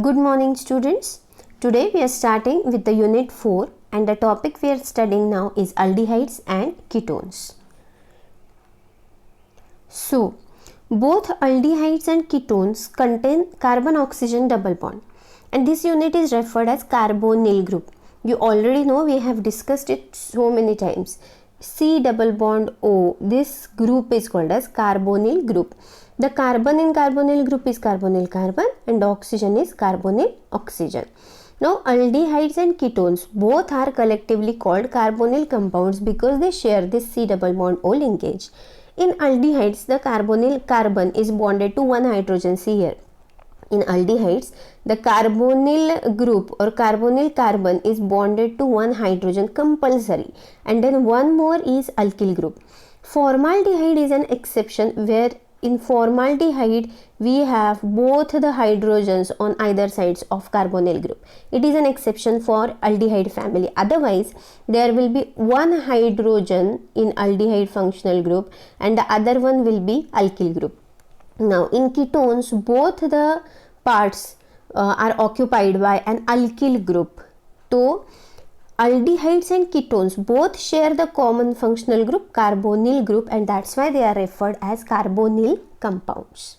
Good morning, students. Today we are starting with the unit 4 and the topic we are studying now is aldehydes and ketones. So, both aldehydes and ketones contain carbon-oxygen double bond and this unit is referred as carbonyl group. You already know, we have discussed it so many times. C double bond O, this group is called as carbonyl group. The carbon in carbonyl group is carbonyl carbon and oxygen is carbonyl oxygen. Now aldehydes and ketones both are collectively called carbonyl compounds because they share this C double bond O linkage. In aldehydes, the carbonyl carbon is bonded to one hydrogen. See here. In aldehydes, the carbonyl group or carbonyl carbon is bonded to one hydrogen compulsory and then one more is alkyl group. Formaldehyde is an exception where in formaldehyde we have both the hydrogens on either sides of carbonyl group. It is an exception for aldehyde family. Otherwise, there will be one hydrogen in aldehyde functional group and the other one will be alkyl group. Now, in ketones, both the parts are occupied by an alkyl group. So, aldehydes and ketones both share the common functional group carbonyl group and that's why they are referred as carbonyl compounds.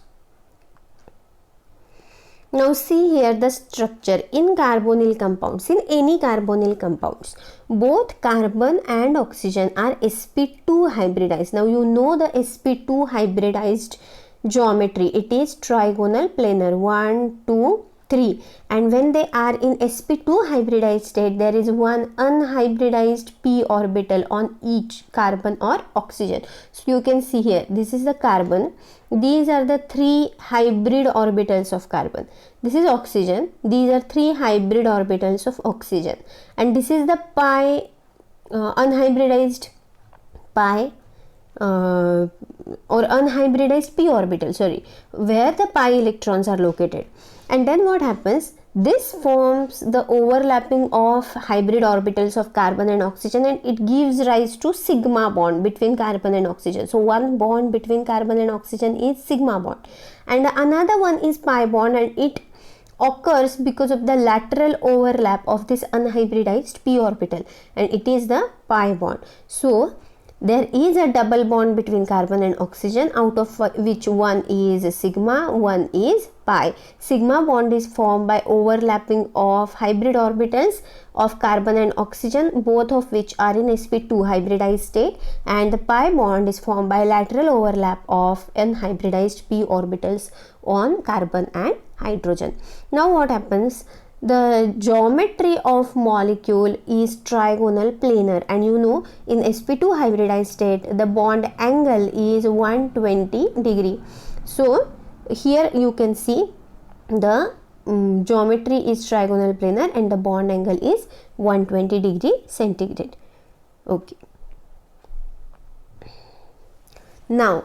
Now see here the structure in carbonyl compounds. In any carbonyl compounds, both carbon and oxygen are sp2 hybridized. Now you know the sp2 hybridized geometry. It is trigonal planar 1, 2, 3 and when they are in sp2 hybridized state, there is one unhybridized p orbital on each carbon or oxygen. So you can see here, this is the carbon, these are the three hybrid orbitals of carbon, this is oxygen, these are three hybrid orbitals of oxygen and this is the pi unhybridized pi or unhybridized p orbital, where the pi electrons are located. And then what happens? This forms the overlapping of hybrid orbitals of carbon and oxygen and it gives rise to sigma bond between carbon and oxygen. So one bond between carbon and oxygen is sigma bond and another one is pi bond and it occurs because of the lateral overlap of this unhybridized p orbital and it is the pi bond. So there is a double bond between carbon and oxygen out of which one is sigma, one is pi. Sigma bond is formed by overlapping of hybrid orbitals of carbon and oxygen, both of which are in sp2 hybridized state, and the pi bond is formed by lateral overlap of unhybridized p orbitals on carbon and hydrogen. Now what happens? The geometry of molecule is trigonal planar and you know in sp2 hybridized state the bond angle is 120 degree. So here you can see the geometry is trigonal planar and the bond angle is 120 degree centigrade. Okay. Now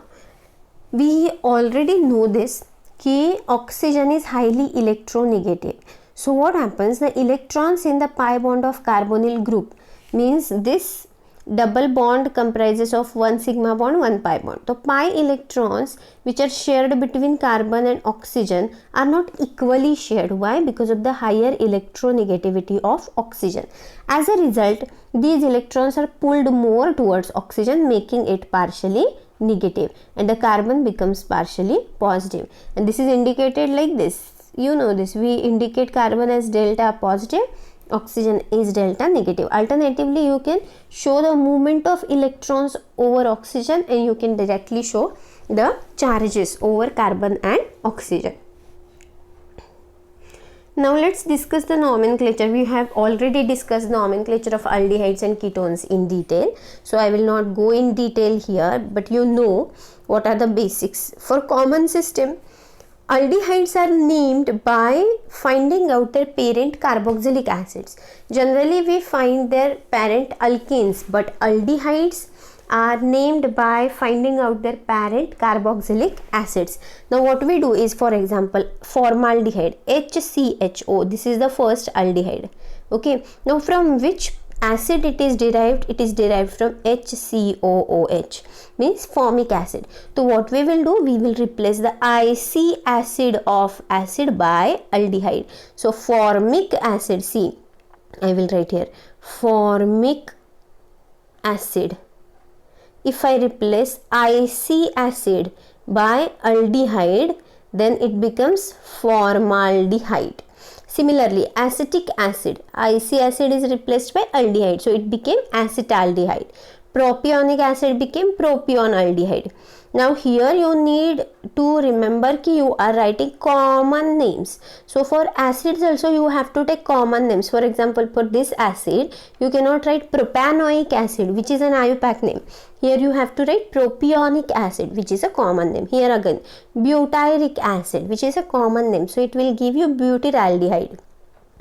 we already know this कि oxygen is highly electronegative. So what happens? The electrons in the pi bond of carbonyl group means this double bond comprises of one sigma bond, one pi bond. So pi electrons which are shared between carbon and oxygen are not equally shared. Why? Because of the higher electronegativity of oxygen. As a result, these electrons are pulled more towards oxygen, making it partially negative and the carbon becomes partially positive and this is indicated like this. You know this, we indicate carbon as delta positive, oxygen is delta negative. Alternatively, you can show the movement of electrons over oxygen and you can directly show the charges over carbon and oxygen. Now let's discuss the nomenclature. We have already discussed nomenclature of aldehydes and ketones in detail. So I will not go in detail here, but you know what are the basics. For common system, aldehydes are named by finding out their parent carboxylic acids. Generally, we find their parent alkanes, but aldehydes are named by finding out their parent carboxylic acids. Now, what we do is, for example, formaldehyde, HCHO, this is the first aldehyde. Okay. Now, from which acid it is derived from HCOOH, means formic acid. So what we will do, we will replace the IC acid of acid by aldehyde. So formic acid, see I will write here formic acid. If I replace IC acid by aldehyde, then it becomes formaldehyde. Similarly, acetic acid, IC acid is replaced by aldehyde, so it became acetaldehyde. Propionic acid became propionaldehyde. Now here you need to remember कि you are writing common names. So for acids also you have to take common names. For example, for this acid you cannot write propanoic acid, which is an IUPAC name. Here you have to write propionic acid, which is a common name. Here again butyric acid, which is a common name. So it will give you butyraldehyde.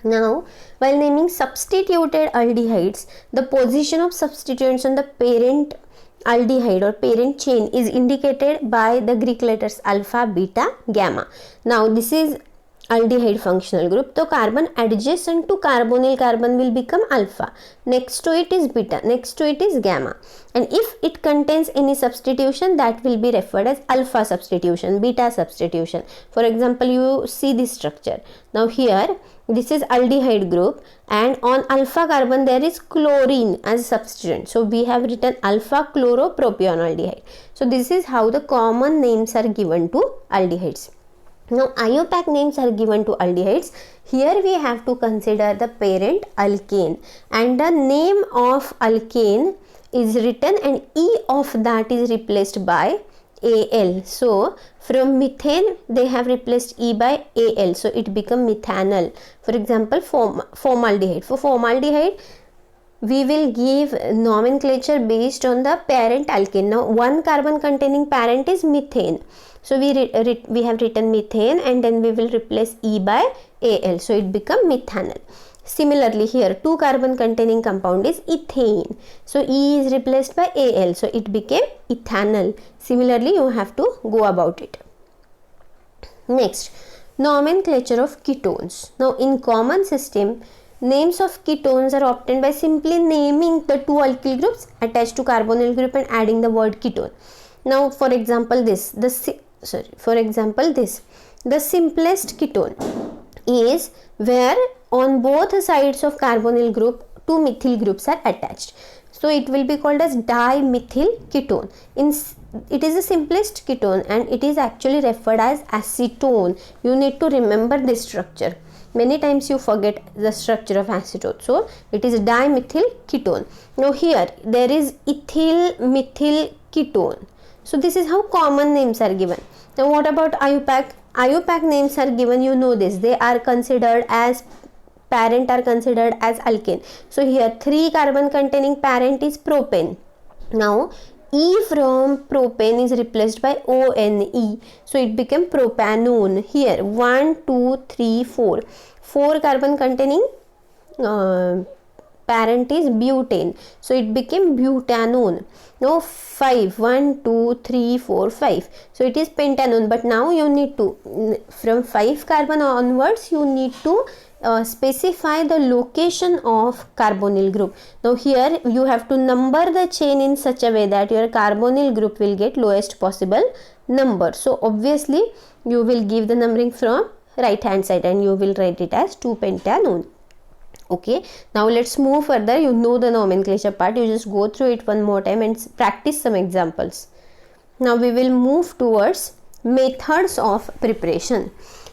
Now, while naming substituted aldehydes, the position of substituents on the parent aldehyde or parent chain is indicated by the Greek letters alpha, beta, gamma. Now, this is aldehyde functional group. So, carbon adjacent to carbonyl carbon will become alpha. Next to it is beta. Next to it is gamma. And if it contains any substitution, that will be referred as alpha substitution, beta substitution. For example, you see this structure. Now, here this is aldehyde group, and on alpha carbon there is chlorine as substituent. So we have written alpha chloropropionaldehyde. So this is how the common names are given to aldehydes. Now IUPAC names are given to aldehydes. Here we have to consider the parent alkane, and the name of alkane is written and E of that is replaced by Al. So from methane they have replaced E by Al, so it become methanol. For example, formaldehyde. For formaldehyde we will give nomenclature based on the parent alkane. Now one carbon containing parent is methane, so we have written methane and then we will replace E by Al, so it become methanol. Similarly, here 2 carbon containing compound is ethane, so E is replaced by Al, so it became ethanol. Similarly, you have to go about it. Next, nomenclature of ketones. Now in common system, names of ketones are obtained by simply naming the 2 alkyl groups attached to carbonyl group and adding the word ketone. Now for example, the simplest ketone is where on both sides of carbonyl group 2 methyl groups are attached. So it will be called as dimethyl ketone. It is the simplest ketone and it is actually referred as acetone. You need to remember this structure. Many times you forget the structure of acetone. So it is dimethyl ketone. Now here there is ethyl methyl ketone. So this is how common names are given. Now what about IUPAC? IUPAC names are given, you know this. They are considered as parent are considered as alkane. So here 3 carbon containing parent is propane. Now E from propane is replaced by ONE, so it became propanone. Here 1, 2, 3, 4. 4 carbon containing parent is butane, so it became butanone. Now 5, 1, 2, 3, 4, 5. So it is pentanone, but now you need to, from 5 carbon onwards, you need to specify the location of carbonyl group. Now here you have to number the chain in such a way that your carbonyl group will get lowest possible number. So obviously you will give the numbering from right hand side and you will write it as 2-pentanone. Okay, now let's move further. You know the nomenclature part, you just go through it one more time and practice some examples. Now we will move towards methods of preparation.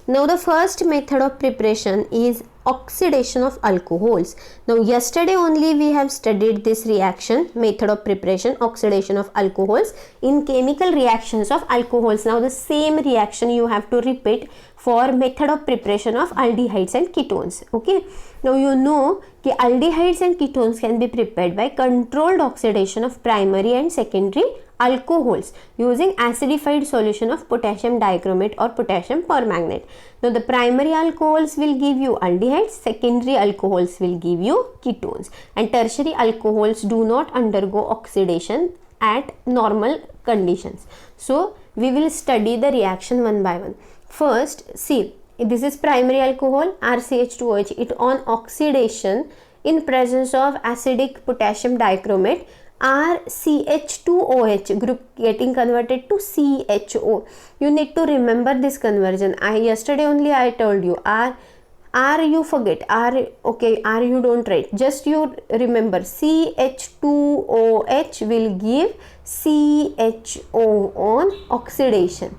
Now the first method of preparation is oxidation of alcohols. Now yesterday only we have studied this reaction, method of preparation, oxidation of alcohols in chemical reactions of alcohols. Now the same reaction you have to repeat for method of preparation of aldehydes and ketones. Okay, now you know that aldehydes and ketones can be prepared by controlled oxidation of primary and secondary alcohols using acidified solution of potassium dichromate or potassium permanganate. Now the primary alcohols will give you aldehydes, secondary alcohols will give you ketones, and tertiary alcohols do not undergo oxidation at normal conditions. So we will study the reaction one by one. First, see, this is primary alcohol RCH2OH. It on oxidation in presence of acidic potassium dichromate, RCH2OH group getting converted to CHO. You need to remember this conversion. Yesterday only I told you. R you forget, R you don't write, just you remember CH2OH will give CHO on oxidation,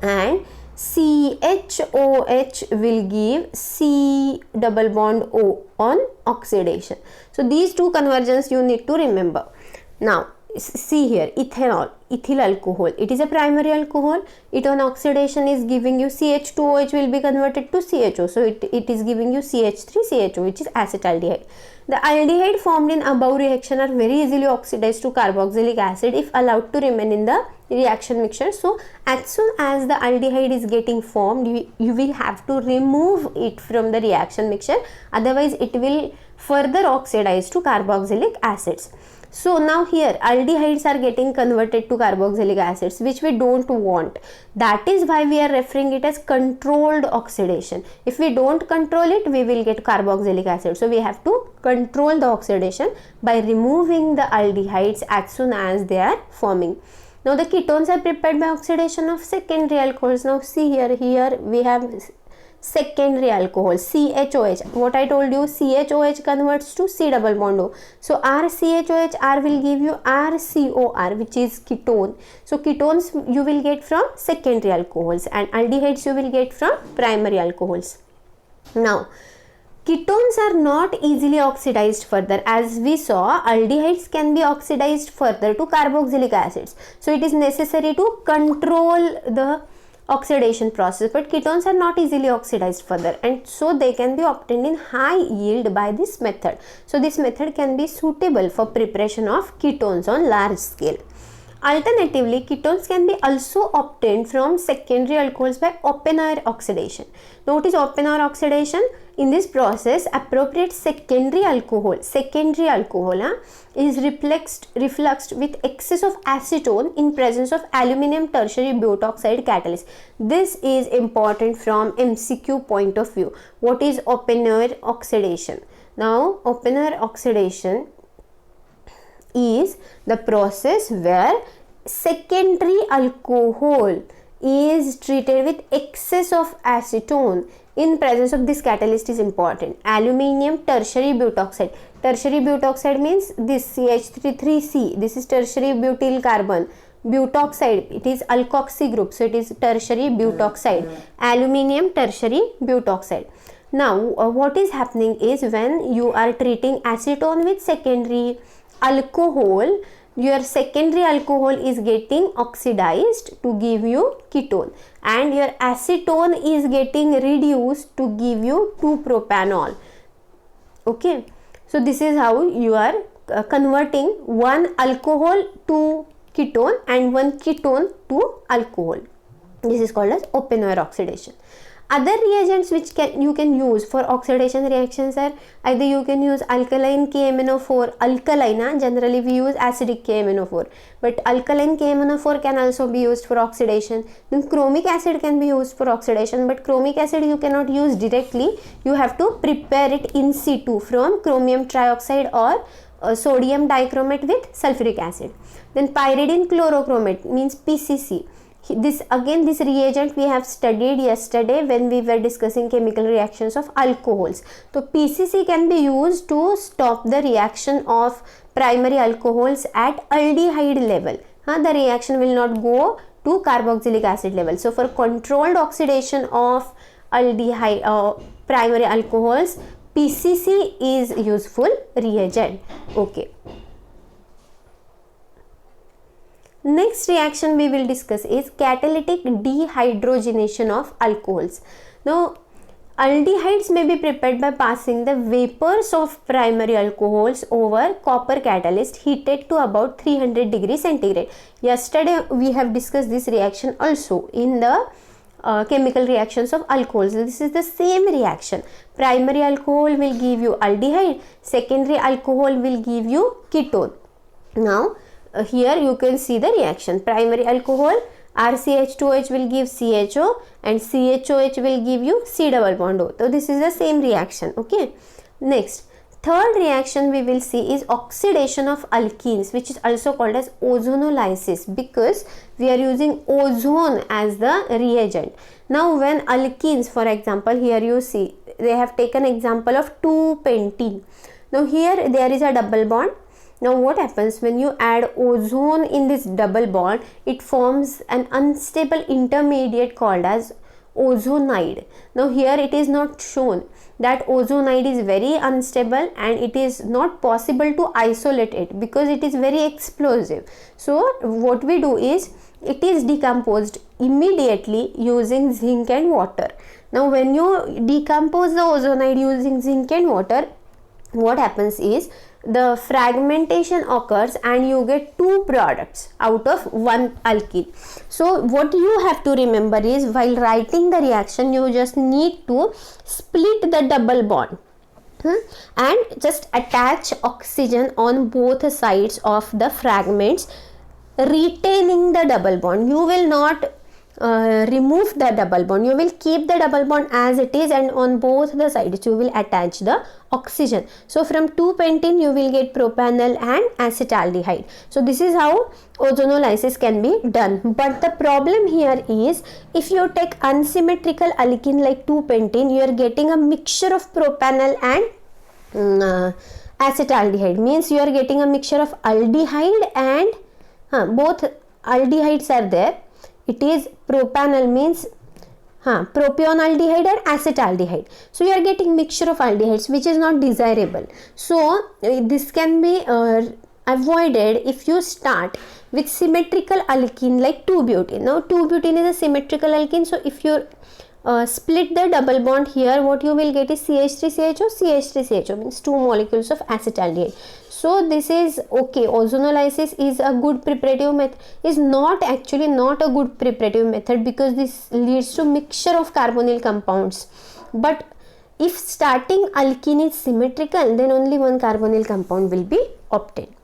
and CHOH will give C double bond O on oxidation. So these two conversions you need to remember. Now see here, ethyl alcohol, it is a primary alcohol. It on oxidation is giving you CH2OH will be converted to CHO, so it is giving you CH3CHO, which is acetaldehyde. The aldehyde formed in above reaction are very easily oxidized to carboxylic acid if allowed to remain in the reaction mixture. So as soon as the aldehyde is getting formed, you will have to remove it from the reaction mixture, otherwise it will further oxidize to carboxylic acids. So now here aldehydes are getting converted to carboxylic acids, which we don't want. That is why we are referring it as controlled oxidation. If we don't control it, we will get carboxylic acid. So we have to control the oxidation by removing the aldehydes as soon as they are forming. Now the ketones are prepared by oxidation of secondary alcohols. Now see here we have secondary alcohol, CHOH. What I told you, CHOH converts to C double bond O. So RCHOH, R will give you RCOR, which is ketone. So ketones you will get from secondary alcohols, and aldehydes you will get from primary alcohols. Now ketones are not easily oxidized further. As we saw, aldehydes can be oxidized further to carboxylic acids. So it is necessary to control the oxidation process, but ketones are not easily oxidized further, and so they can be obtained in high yield by this method. So this method can be suitable for preparation of ketones on large scale. Alternatively, ketones can be also obtained from secondary alcohols by open-air oxidation. Now, what is open-air oxidation? In this process, appropriate secondary alcohol is refluxed with excess of acetone in presence of aluminum tertiary butoxide catalyst. This is important from MCQ point of view. What is open-air oxidation? Now, open-air oxidation is the process where secondary alcohol is treated with excess of acetone in presence of this catalyst is important. Aluminum tertiary butoxide. Tertiary butoxide means this CH3,3C. This is tertiary butyl carbon. Butoxide, it is alkoxy group, so it is tertiary butoxide. Aluminum tertiary butoxide. Now what is happening is, when you are treating acetone with secondary alcohol, your secondary alcohol is getting oxidized to give you ketone, and your acetone is getting reduced to give you 2-propanol. Okay, so this is how you are converting one alcohol to ketone and one ketone to alcohol. This is called as open-air oxidation. Other reagents which you can use for oxidation reactions are either you can use alkaline KMnO4. Alkaline, generally we use acidic KMnO4, but alkaline KMnO4 can also be used for oxidation. Then chromic acid can be used for oxidation, but chromic acid you cannot use directly. You have to prepare it in situ from chromium trioxide or sodium dichromate with sulfuric acid. Then pyridine chlorochromate means PCC. This reagent we have studied yesterday when we were discussing chemical reactions of alcohols. So PCC can be used to stop the reaction of primary alcohols at aldehyde level. The reaction will not go to carboxylic acid level. So for controlled oxidation of aldehyde primary alcohols, PCC is useful reagent. Okay. Next reaction we will discuss is catalytic dehydrogenation of alcohols. Now, aldehydes may be prepared by passing the vapors of primary alcohols over copper catalyst heated to about 300 degrees centigrade. Yesterday we have discussed this reaction also in the chemical reactions of alcohols. This is the same reaction. Primary alcohol will give you aldehyde, secondary alcohol will give you ketone. Now, here you can see the reaction. Primary alcohol, RCH2OH will give CHO, and CHOH will give you C double bond O. So this is the same reaction. Okay. Next, Third reaction we will see is oxidation of alkenes, which is also called as ozonolysis, because we are using ozone as the reagent. Now when alkenes, for example, here you see they have taken example of 2-pentene. Now here there is a double bond. Now what happens when you add ozone in this double bond? It forms an unstable intermediate called as ozonide. Now here it is not shown that ozonide is very unstable and it is not possible to isolate it because it is very explosive. So what we do is it is decomposed immediately using zinc and water. Now when you decompose the ozonide using zinc and water, what happens is the fragmentation occurs and you get two products out of one alkene. So what you have to remember is while writing the reaction, you just need to split the double bond and just attach oxygen on both sides of the fragments, retaining the double bond. You will not remove the double bond, you will keep the double bond as it is, and on both the sides you will attach the oxygen. So from 2-pentene you will get propanol and acetaldehyde. So this is how ozonolysis can be done. But the problem here is if you take unsymmetrical alkene like 2-pentene, you are getting a mixture of propanol and acetaldehyde, means you are getting a mixture of aldehyde and both aldehydes are there. It is propanol means propionaldehyde and acetaldehyde. So you are getting mixture of aldehydes which is not desirable. So this can be avoided if you start with symmetrical alkene like 2-butene. Now 2-butene is a symmetrical alkene. So if you split the double bond here, what you will get is CH3CHO, CH3CHO means 2 molecules of acetaldehyde. So this is okay. Ozonolysis is a good preparative method, is not actually not a good preparative method because this leads to mixture of carbonyl compounds. But if starting alkene is symmetrical, then only one carbonyl compound will be obtained.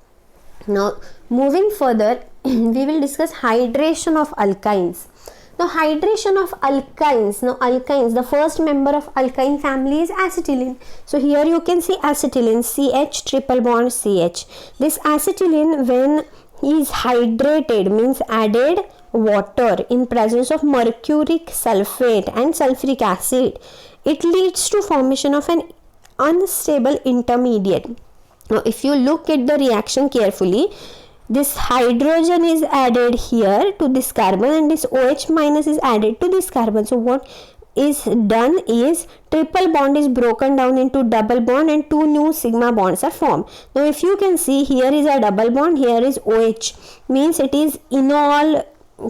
Now moving further, we will discuss hydration of alkynes. Now hydration of alkynes. Now alkynes, the first member of alkyne family is acetylene. So here you can see acetylene, CH triple bond CH. This acetylene when is hydrated means added water in presence of mercuric sulfate and sulfuric acid, it leads to formation of an unstable intermediate. Now if you look at the reaction carefully, this hydrogen is added here to this carbon and this OH minus is added to this carbon. So what is done is triple bond is broken down into double bond and two new sigma bonds are formed. Now if you can see, here is a double bond, here is OH, means it is enol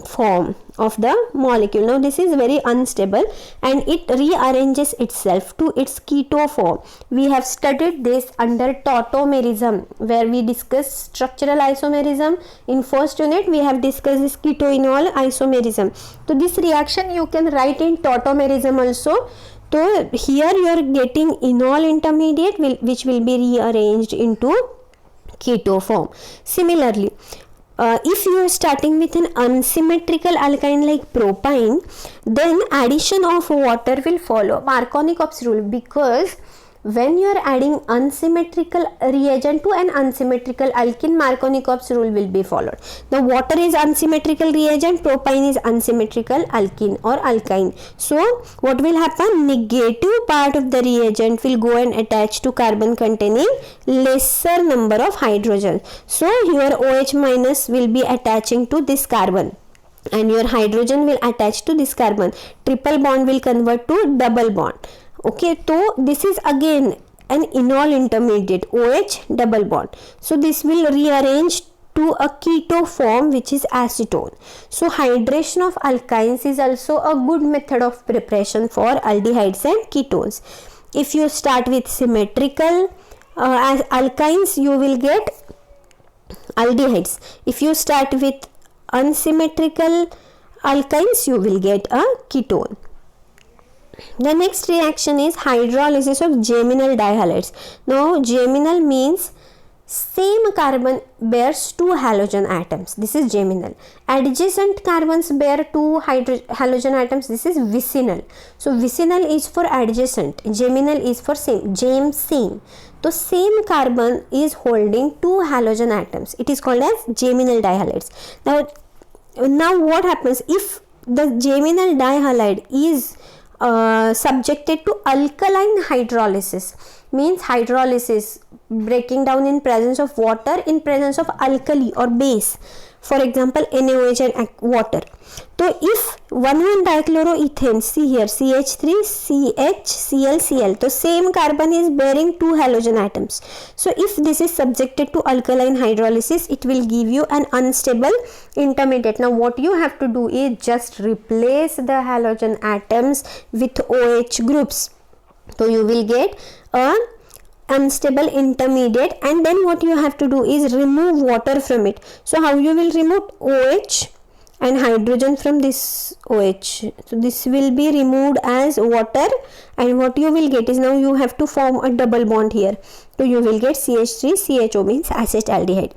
form of the molecule. Now this is very unstable and it rearranges itself to its keto form. We have studied this under tautomerism where we discussed structural isomerism. In first unit we have discussed this keto-enol isomerism. So this reaction you can write in tautomerism also. So here you are getting enol intermediate which will be rearranged into keto form. Similarly, if you are starting with an unsymmetrical alkyne like propyne, then addition of water will follow Markovnikov's rule, because when you are adding unsymmetrical reagent to an unsymmetrical alkene, Markovnikov's rule will be followed. The water is unsymmetrical reagent, propyne is unsymmetrical alkene or alkyne. So what will happen? Negative part of the reagent will go and attach to carbon containing lesser number of hydrogen. So your OH minus will be attaching to this carbon and your hydrogen will attach to this carbon. Triple bond will convert to double bond. Okay, so this is again an enol intermediate, OH double bond. So this will rearrange to a keto form which is acetone. So hydration of alkynes is also a good method of preparation for aldehydes and ketones. If you start with symmetrical as alkynes, you will get aldehydes. If you start with unsymmetrical alkynes, you will get a ketone. The next reaction is hydrolysis of geminal dihalides. Now geminal means Same carbon bears two halogen atoms. This is geminal. Adjacent carbons bear two halogen atoms. This is vicinal. So vicinal is for adjacent, geminal is for same. Same. So same carbon is holding two halogen atoms. It is called as geminal dihalides. Now what happens if the geminal dihalide is subjected to alkaline hydrolysis? Means hydrolysis, breaking down in presence of water, in presence of alkali or base, for example NaOH and water. So if 1,1-dichloroethane, see here CH3 CH Cl. So same carbon is bearing two halogen atoms. So if this is subjected to alkaline hydrolysis, it will give you an unstable intermediate. Now what you have to do is just replace the halogen atoms with OH groups. So you will get a unstable intermediate, and then what you have to do is remove water from it. So how you will remove? OH and hydrogen from this OH. So this will be removed as water, and what you will get is, now you have to form a double bond here. So you will get CH3 CHO, means acetaldehyde.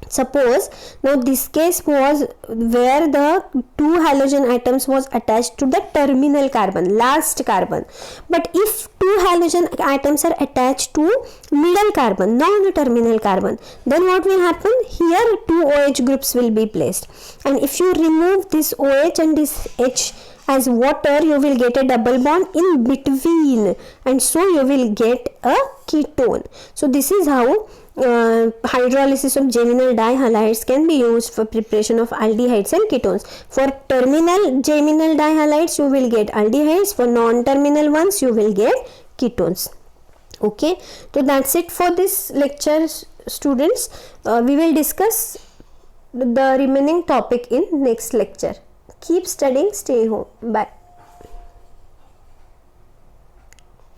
Suppose now this case was where the two halogen atoms was attached to the terminal carbon, last carbon. But if two halogen atoms are attached to middle carbon, non-terminal carbon, then what will happen? Here two OH groups will be placed, and if you remove this OH and this H as water, you will get a double bond in between, and so you will get a ketone. So this is how hydrolysis of geminal dihalides can be used for preparation of aldehydes and ketones. For terminal geminal dihalides, you will get aldehydes. For non-terminal ones, you will get ketones. Okay, so that's it for this lecture, students. We will discuss the remaining topic in next lecture. Keep studying, stay home. Bye.